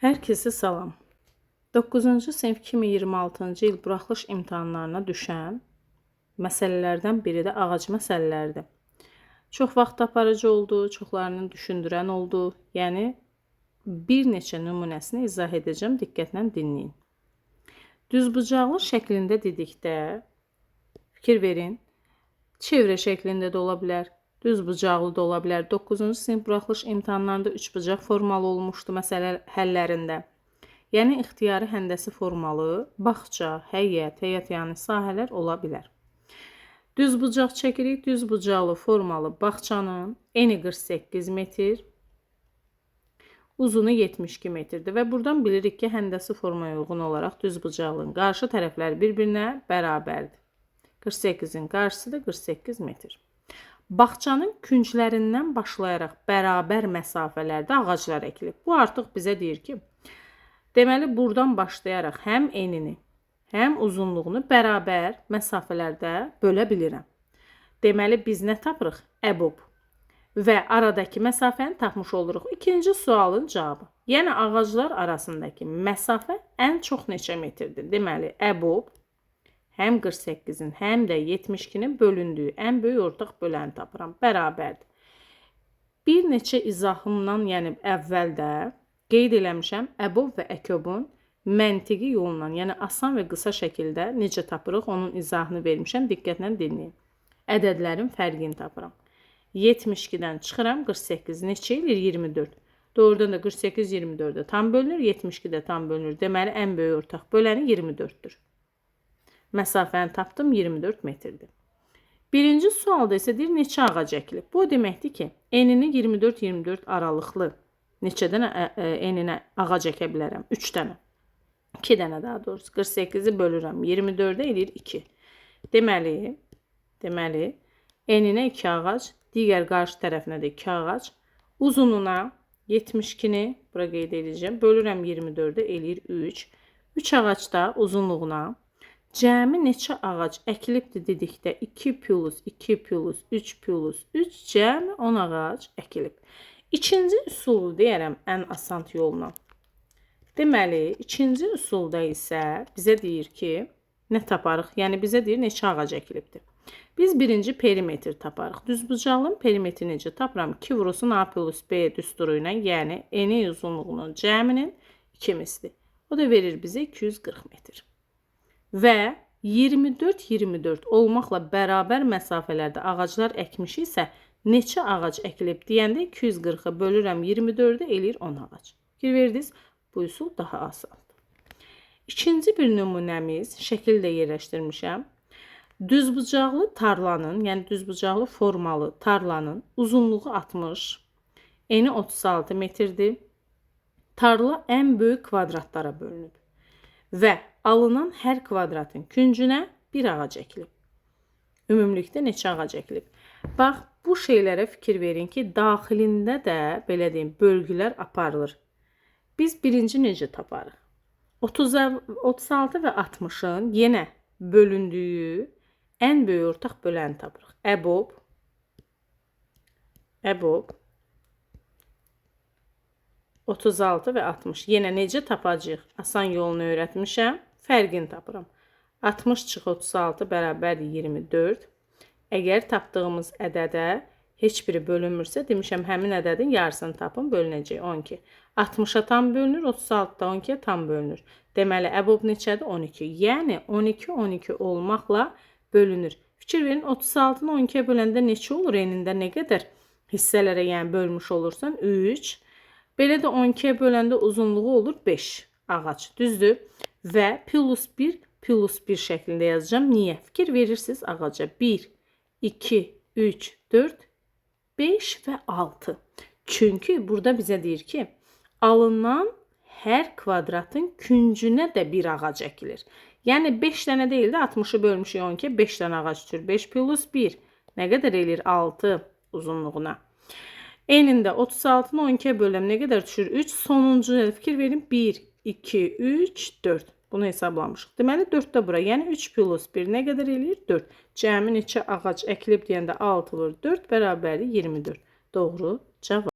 Hər kəsə salam. 9-cu sinif 2026-cı il buraxılış imtahanlarına düşən məsələlərdən biri də ağac məsələləridir. Çox vaxt aparıcı oldu, çoxlarını düşündürən oldu. Yəni bir neçə nümunəsini izah edəcəm, diqqətlə dinləyin. Düzbucaqlı şəklində dedikdə fikir verin. Çevrə şəklində də ola bilər, düzbucaqlı da ola bilər. 9-cu sinif buraxılış imtahanlarında üçbucaq formalı olmuşdu məsələ həllərində. Yəni ixtiyari həndəsi formalı, bağça, həyət yanı sahələr ola bilər. Düzbucaq çəkirik, düzbucaqlı formalı bağçanın eni 48 metr, uzunu 72 metrdir və buradan bilirik ki, həndəsi formaya uyğun olaraq düzbucaqlının qarşı tərəfləri bir-birinə bərabərdir. 48-in qarşısı da 48 metr. Bağçanın künclərindən başlayaraq bərabər məsafələrdə ağaclar əkilib. Bu artıq bizə deyir ki, deməli buradan başlayaraq həm enini, həm uzunluğunu bərabər məsafələrdə bölə bilirəm. Deməli biz nə tapırıq? Əbub və aradakı məsafəni tapmış oluruq. İkinci sualın cavabı. Yəni ağaclar arasındakı məsafə ən çox neçə metrdir? Deməli əbub həm 48-in, həm də 72-nin bölündüyü ən böyük ortaq böləni tapıram. Bərabərdir. Bir neçə izahımdan, yəni əvvəldə qeyd eləmişəm, əbub və əkobun məntiqi yolla, yəni asan və qısa şəkildə necə tapırıq, onun izahını vermişəm. Diqqətlə dinləyin. Ədədlərin fərqini tapıram. 72-dən çıxıram, 48 neçə eləyir? 24. Doğrudan da 48 24-də tam bölünür, 72 də tam bölünür. Deməli, ən böyük ortaq böləni 24-dür. Məsafəni tapdım, 24 metrdir. Birinci sualda isə deyir, neçə ağac əkilib? Bu deməkdir ki, enini 24-24 aralıqlı neçədən eninə ağac əkə bilərəm? 3 dənə. 2 dənə daha doğrusu. 48-i bölürəm. 24-də eləyir 2. Deməli, eninə 2 ağac, digər qarşı tərəfinə də 2 ağac, uzununa 72-ni, bura qeyd edəcəm, bölürəm 24-də eləyir 3. 3 ağac da uzunluğuna cəmi neçə ağac əkilibdir dedikdə 2 plus 2 plus 3 plus 3 cəmi 10 ağac əkilib. İkinci üsulu deyərəm ən asan yolla. Deməli, ikinci üsulda isə bizə deyir ki, nə taparıq? Yəni bizə deyir neçə ağac əkilibdir. Biz birinci perimetr taparıq. Düzbucaqlının perimetri necə tapıram? 2 vurulsun A plus B düsturu ilə, yəni eni uzunluğunun cəminin 2 misli. O da verir bizə 240 metr. Və 24-24 olmaqla bərabər məsafələrdə ağaclar əkmişiksə, neçə ağac əkilib deyəndə 240-ı bölürəm 24-də eləyir 10 ağac. Fikir verdiniz, bu üsul daha asandır. İkinci bir nümunəmiz, şəkildə yerləşdirmişəm. Düzbucaqlı tarlanın, yəni düzbucaqlı formalı tarlanın uzunluğu 60, eni 36 metrdir. Tarla ən böyük kvadratlara bölünüb və alınan hər kvadratın küncünə bir ağac əkilib. Ümumlikdə neçə ağac əkilib? Bax, bu şeylərə fikir verin ki, daxilində də, belə deyim, bölgülər aparılır. Biz birinci necə taparıq? 36 və 60-ın yenə bölündüyü ən böyük ortaq böləni tapırıq. Əbub 36 və 60. Yenə necə tapacağıq? Asan yolunu öyrətmişəm. Fərqini tapıram. 60 çıx 36 bərabərdir 24. Əgər tapdığımız ədədə heç biri bölünmürsə, demişəm həmin ədədin yarısını tapın, bölünəcək 12. 60-a tam bölünür, 36-da 12-yə tam bölünür. Deməli, əbub neçədir? 12. Yəni 12 olmaqla bölünür. Fikir verin, 36-nı 12-yə böləndə neçə olur? Enində nə qədər hissələrə yəni bölmüş olursan? 3. Belə də 12-yə böləndə uzunluğu olur 5 ağac, düzdür? Və plus 1 şəklində yazacağım. Niyə? Fikir verirsiniz ağaca. 1, 2, 3, 4, 5 və 6. Çünki burada bizə deyir ki, alınan hər kvadratın küncünə də bir ağac əkilir. Yəni 5 dənə deyil də 60-ı bölmüşük 12-yə 5 dənə ağac düşür. 5 plus 1 nə qədər eləyir? 6 uzunluğuna. Enində 36-nı 12-yə böləm nə qədər düşür? 3. Sonuncu fikir verin. 1, 2, 3, 4. Bunu hesablamışıq. Deməli 4 də bura. Yəni 3 plus 1 nə qədər eləyir? 4. Cəmi neçə ağac əkilib deyəndə 6 vur 4 bərabərdir 24. Doğru cavab.